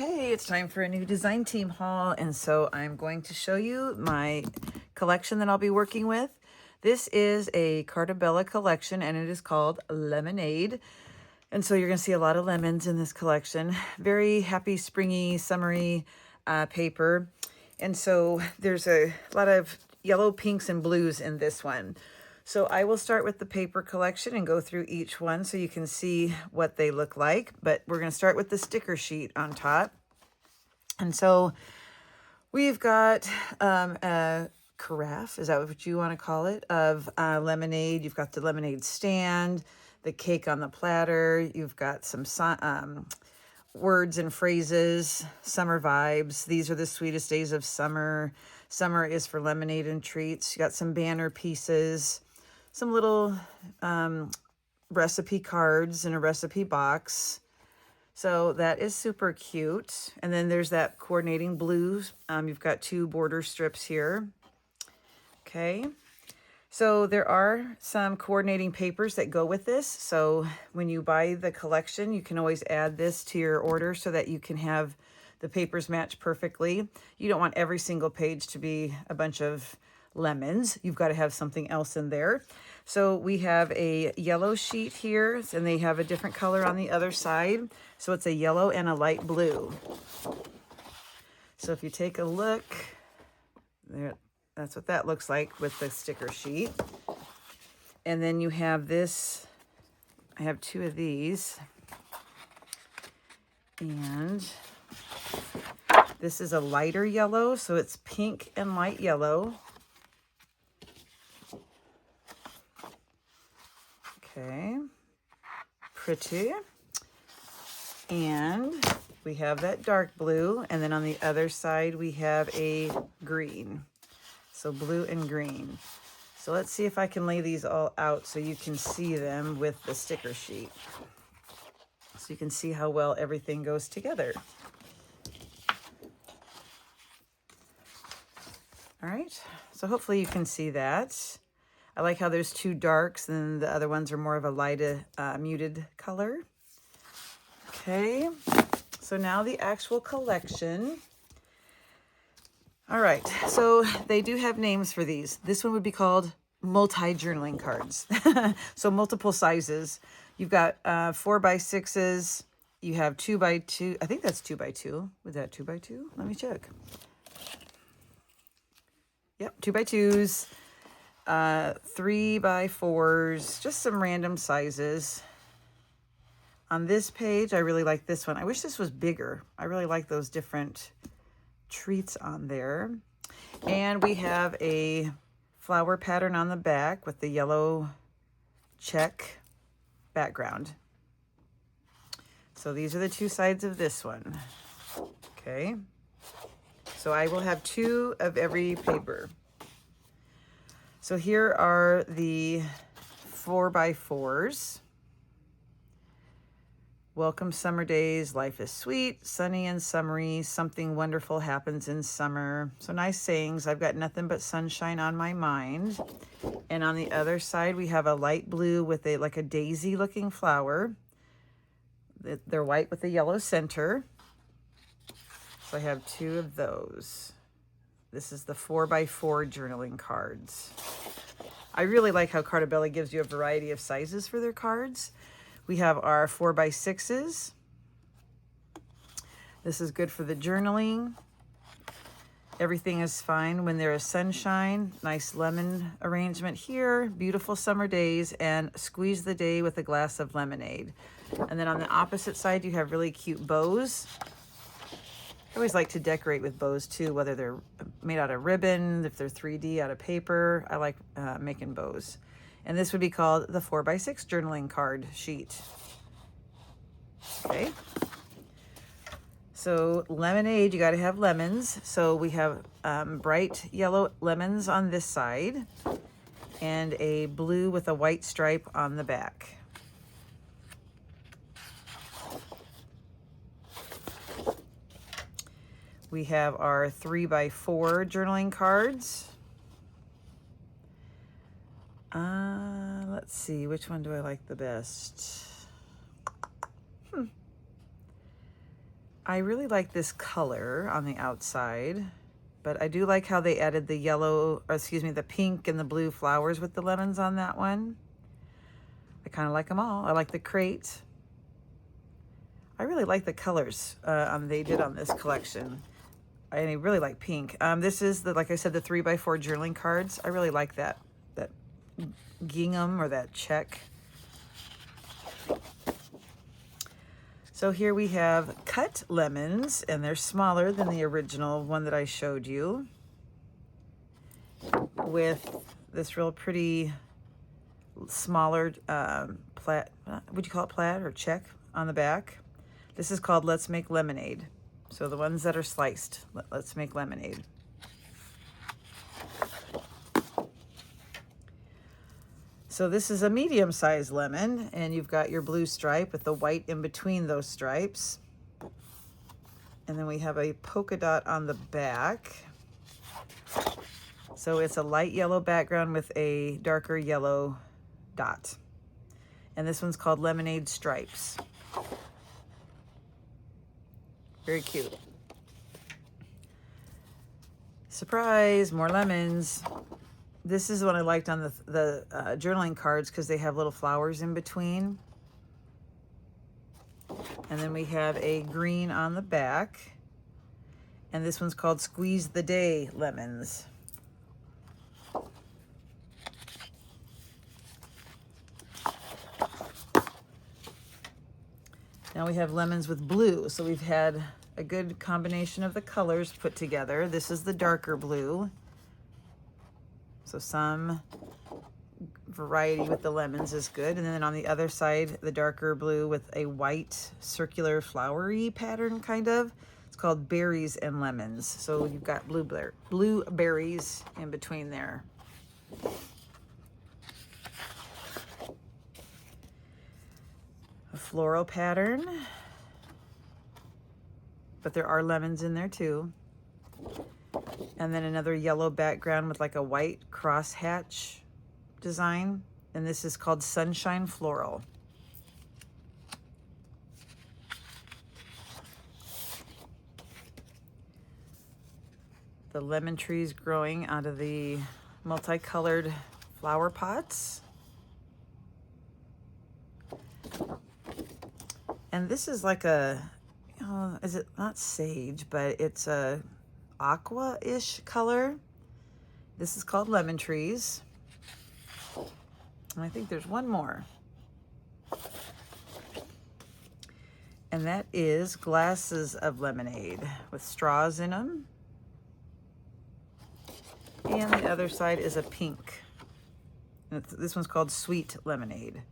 Okay, it's time for a new design team haul, and so I'm going to show you my collection that I'll be working with. This is a Carta Bella collection, and it is called Lemonade. And so you're going to see a lot of lemons in this collection. Very happy, springy, summery paper. And so there's a lot of yellow, pinks, and blues in this one. So I will start with the paper collection and go through each one so you can see what they look like. But we're going to start with the sticker sheet on top. And so we've got a carafe, is that what you want to call it, of lemonade. You've got the lemonade stand, the cake on the platter. You've got some words and phrases, summer vibes. These are the sweetest days of summer. Summer is for lemonade and treats. You got some banner pieces, some little recipe cards in a recipe box. So that is super cute. And then there's that coordinating blues. You've got two border strips here. Okay. So there are some coordinating papers that go with this. So when you buy the collection, you can always add this to your order so that you can have the papers match perfectly. You don't want every single page to be a bunch of lemons. You've got to have something else in there. So we have a yellow sheet here, and they have a different color on the other side. So it's a yellow and a light blue. So if you take a look, there, that's what that looks like with the sticker sheet. And then you have this, I have two of these. And this is a lighter yellow, so it's pink and light yellow. Okay, pretty. And we have that dark blue, and then on the other side we have a green. So blue and green. So let's see if I can lay these all out so you can see them with the sticker sheet. So you can see how well everything goes together. All right, so hopefully you can see that. I like how there's two darks and the other ones are more of a light, muted color. Okay, so now the actual collection. All right, so they do have names for these. This one would be called multi-journaling cards. So multiple sizes. You've got 4x6s. You have 2x2. I think that's 2x2. Was that 2x2? Let me check. Yep, 2x2s. 3x4s, just some random sizes. On this page, I really like this one. I wish this was bigger. I really like those different treats on there. And we have a flower pattern on the back with the yellow check background. So these are the two sides of this one. Okay. So I will have two of every paper. So here are the 4x4s. Welcome summer days, life is sweet, sunny and summery, something wonderful happens in summer. So nice sayings. I've got nothing but sunshine on my mind. And on the other side, we have a light blue with like a daisy looking flower. They're white with a yellow center. So I have two of those. This is the 4x4 journaling cards. I really like how Carta Bella gives you a variety of sizes for their cards. We have our 4x6s. This is good for the journaling. Everything is fine when there is sunshine. Nice lemon arrangement here. Beautiful summer days, and squeeze the day with a glass of lemonade. And then on the opposite side, you have really cute bows. I always like to decorate with bows too, whether they're made out of ribbon, if they're 3D out of paper. I like making bows. And this would be called the 4x6 journaling card sheet. Okay. So lemonade, you got to have lemons. So we have bright yellow lemons on this side and a blue with a white stripe on the back. We have our 3x4 journaling cards. Let's see, which one do I like the best? I really like this color on the outside, but I do like how they added the yellow, or excuse me, the pink and the blue flowers with the lemons on that one. I kind of like them all. I like the crate. I really like the colors they did on this collection. I really like pink. This is the, like I said, the 3x4 journaling cards. I really like that gingham or that check. So here we have cut lemons, and they're smaller than the original one that I showed you, with this real pretty smaller plaid, would you call it plaid or check on the back? This is called Let's Make Lemonade. So the ones that are sliced, let's make lemonade. So this is a medium-sized lemon, and you've got your blue stripe with the white in between those stripes. And then we have a polka dot on the back. So it's a light yellow background with a darker yellow dot. And this one's called Lemonade Stripes. Very cute. Surprise, more lemons. This is what I liked on the journaling cards because they have little flowers in between. And then we have a green on the back. And this one's called Squeeze the Day Lemons. Now we have lemons with blue. So we've had a good combination of the colors put together. This is the darker blue. So some variety with the lemons is good. And then on the other side, the darker blue with a white circular flowery pattern kind of. It's called Berries and Lemons. So you've got blueberries in between there. A floral pattern. But there are lemons in there too. And then another yellow background with like a white crosshatch design. And this is called Sunshine Floral. The lemon trees growing out of the multicolored flower pots. And this is like a, is it not sage, but it's a aqua-ish color. This is called Lemon Trees. And I think there's one more. And that is Glasses of Lemonade with straws in them. And the other side is a pink. And this one's called Sweet Lemonade.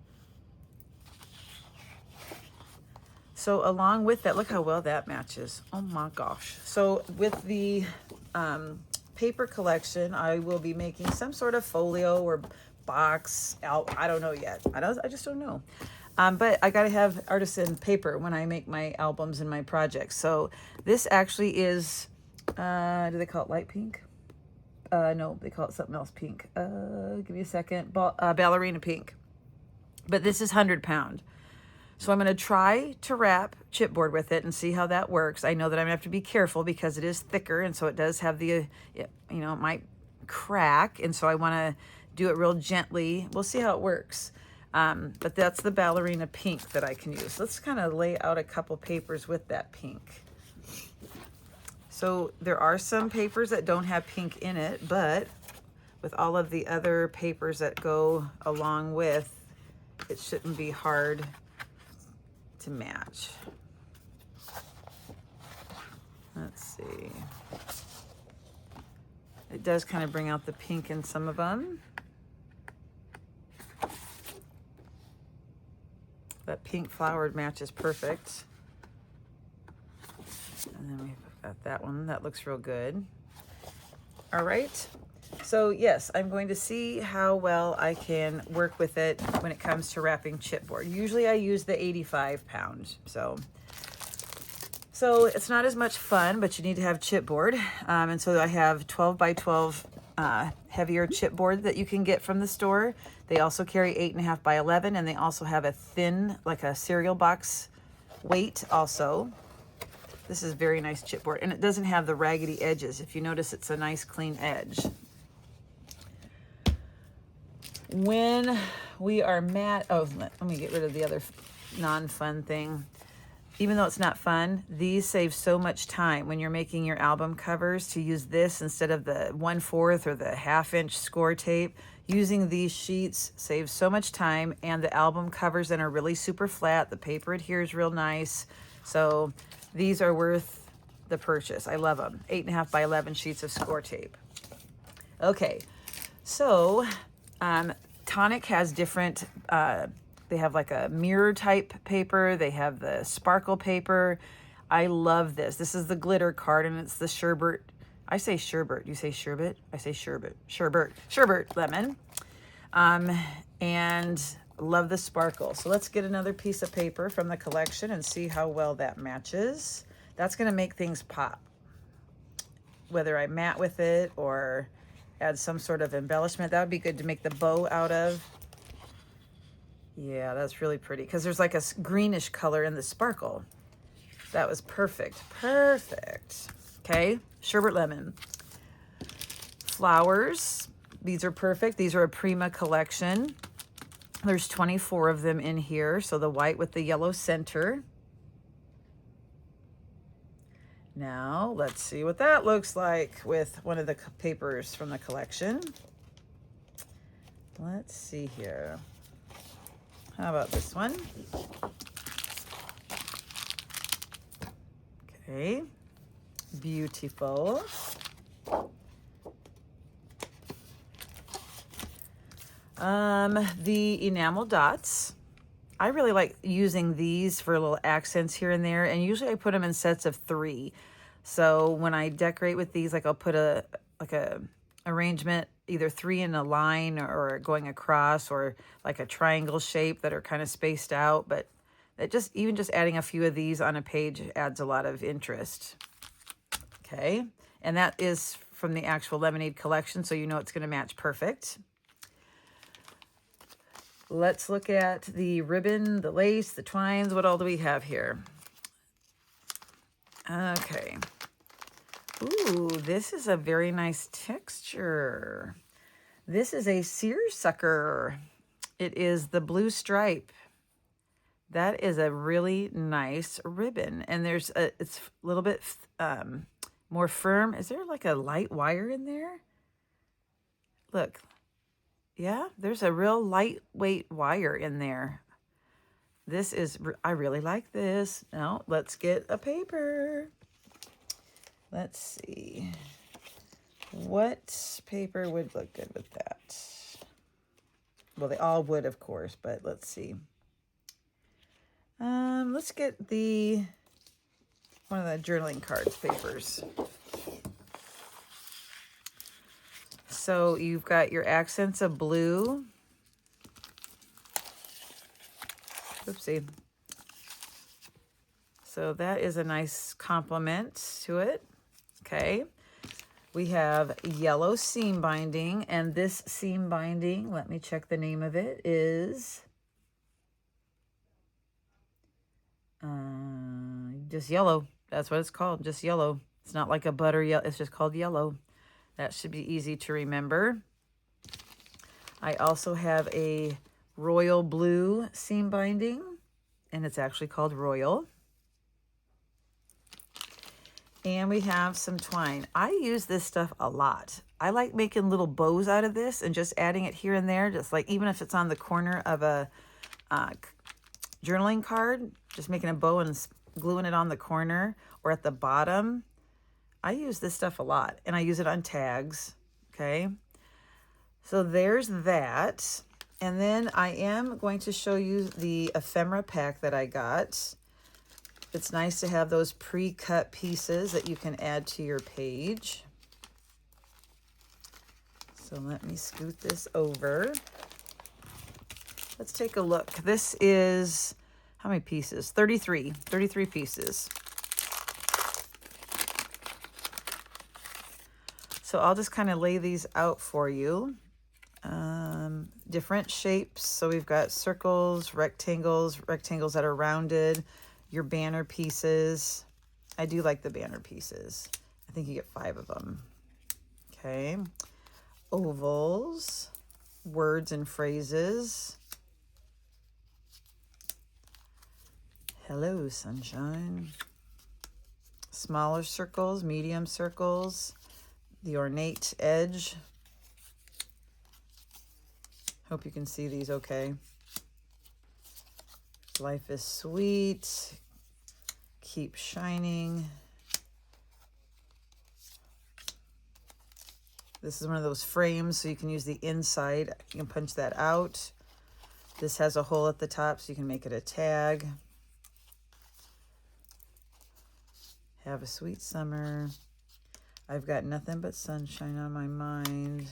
So along with that, look how well that matches. Oh my gosh. So with the paper collection, I will be making some sort of folio or box out. I don't know yet. I just don't know. But I got to have artisan paper when I make my albums and my projects. So this actually is, do they call it light pink? No, they call it something else pink. Give me a second. Ballerina pink. But this is 100 pound. So I'm going to try to wrap chipboard with it and see how that works. I know that I'm going to have to be careful because it is thicker, and so it does have the, it might crack, and so I want to do it real gently. We'll see how it works. But that's the ballerina pink that I can use. Let's kind of lay out a couple papers with that pink. So there are some papers that don't have pink in it, but with all of the other papers that go along with, it shouldn't be hard to match. Let's see. It does kind of bring out the pink in some of them. That pink flowered match is perfect. And then we've got that one. That looks real good. All right. So yes, I'm going to see how well I can work with it when it comes to wrapping chipboard. Usually I use the 85 pound. So it's not as much fun, but you need to have chipboard. And so I have 12 by 12 heavier chipboard that you can get from the store. They also carry 8.5 by 11, and they also have a thin, like a cereal box weight also. This is very nice chipboard, and it doesn't have the raggedy edges. If you notice, it's a nice clean edge. When we are let me get rid of the other non-fun thing. Even though it's not fun, these save so much time when you're making your album covers to use this instead of the 1/4 or the 1/2 inch score tape. Using these sheets saves so much time, and the album covers then are really super flat. The paper adheres real nice. So these are worth the purchase. I love them. 8.5 by 11 sheets of score tape. Okay, so Tonic has different, they have like a mirror type paper. They have the sparkle paper. I love this. This is the glitter card, and it's the sherbet. I say sherbet. You say sherbet? I say sherbet. Sherbet lemon. And love the sparkle. So let's get another piece of paper from the collection and see how well that matches. That's going to make things pop. Whether I matte with it or add some sort of embellishment, that would be good to make the bow out of. Yeah, that's really pretty because there's like a greenish color in the sparkle. That was perfect. Perfect. Okay, sherbet lemon. Flowers. These are perfect. These are a Prima collection. There's 24 of them in here. So the white with the yellow center. Now, let's see what that looks like with one of the papers from the collection. Let's see here. How about this one? Okay, beautiful. The enamel dots. I really like using these for little accents here and there, and usually I put them in sets of 3. So when I decorate with these, like I'll put a arrangement, either 3 in a line or going across, or like a triangle shape that are kind of spaced out. But that even just adding a few of these on a page adds a lot of interest. Okay, and that is from the actual Lemonade collection, so you know it's going to match perfect. Let's look at the ribbon, the lace, the twines. What all do we have here? Okay. Ooh, this is a very nice texture. This is a seersucker. It is the blue stripe. That is a really nice ribbon. And it's a little bit more firm. Is there like a light wire in there? Look. Yeah, there's a real lightweight wire in there. I really like this. Now, let's get a paper. Let's see. What paper would look good with that? Well, they all would, of course, but let's see. Let's get one of the journaling cards papers. So you've got your accents of blue. Oopsie. So that is a nice complement to it. Okay. We have yellow seam binding, and this seam binding, let me check the name of it, is just yellow. That's what it's called, just yellow. It's not like a butter yellow, it's just called yellow. That should be easy to remember. I also have a royal blue seam binding, and it's actually called Royal. And we have some twine. I use this stuff a lot. I like making little bows out of this and just adding it here and there, just like even if it's on the corner of a journaling card, just making a bow and gluing it on the corner or at the bottom. I use this stuff a lot, and I use it on tags, okay? So there's that. And then I am going to show you the ephemera pack that I got. It's nice to have those pre-cut pieces that you can add to your page. So let me scoot this over. Let's take a look. This is, how many pieces? 33 pieces. So I'll just kind of lay these out for you. Different shapes. So we've got circles, rectangles that are rounded, your banner pieces. I do like the banner pieces. I think you get 5 of them. Okay. Ovals, words and phrases. Hello, sunshine. Smaller circles, medium circles, the ornate edge. Hope you can see these okay. Life is sweet. Keep shining. This is one of those frames, so you can use the inside. You can punch that out. This has a hole at the top, so you can make it a tag. Have a sweet summer. I've got nothing but sunshine on my mind.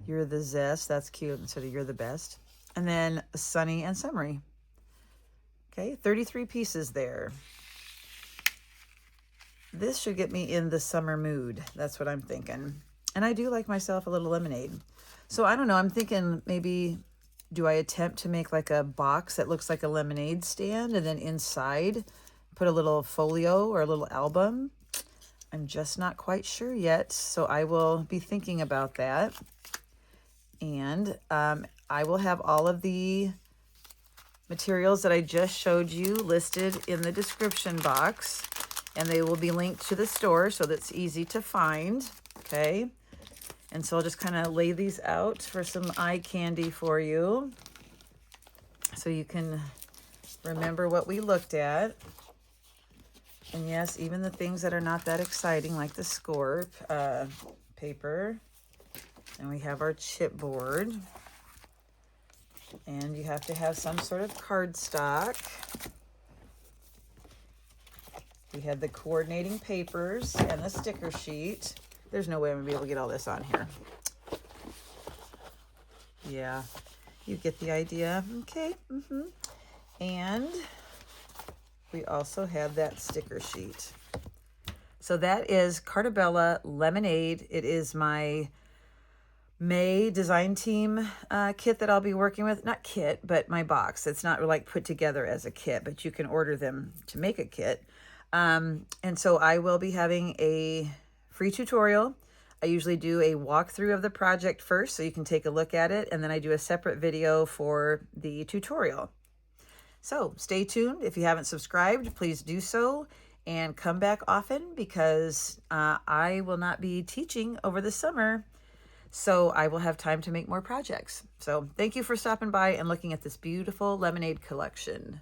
You're the zest. That's cute. Instead of you're the best. And then sunny and summery. Okay, 33 pieces there. This should get me in the summer mood. That's what I'm thinking. And I do like myself a little lemonade. So I don't know. I'm thinking maybe, do I attempt to make like a box that looks like a lemonade stand, and then inside put a little folio or a little album? I'm just not quite sure yet. So I will be thinking about that. And I will have all of the materials that I just showed you listed in the description box, and they will be linked to the store so that's easy to find. Okay. And so I'll just kind of lay these out for some eye candy for you, so you can remember what we looked at. And yes, even the things that are not that exciting, like the scorp paper. And we have our chipboard. And you have to have some sort of cardstock. We had the coordinating papers and the sticker sheet. There's no way I'm going to be able to get all this on here. Yeah, you get the idea. Okay. And we also have that sticker sheet. So that is Carta Bella Lemonade. It is my May design team kit that I'll be working with. Not kit, but my box. It's not like put together as a kit, but you can order them to make a kit. And so I will be having a free tutorial. I usually do a walkthrough of the project first, so you can take a look at it, and then I do a separate video for the tutorial. So stay tuned. If you haven't subscribed, please do so, and come back often, because I will not be teaching over the summer, so I will have time to make more projects. So thank you for stopping by and looking at this beautiful lemonade collection.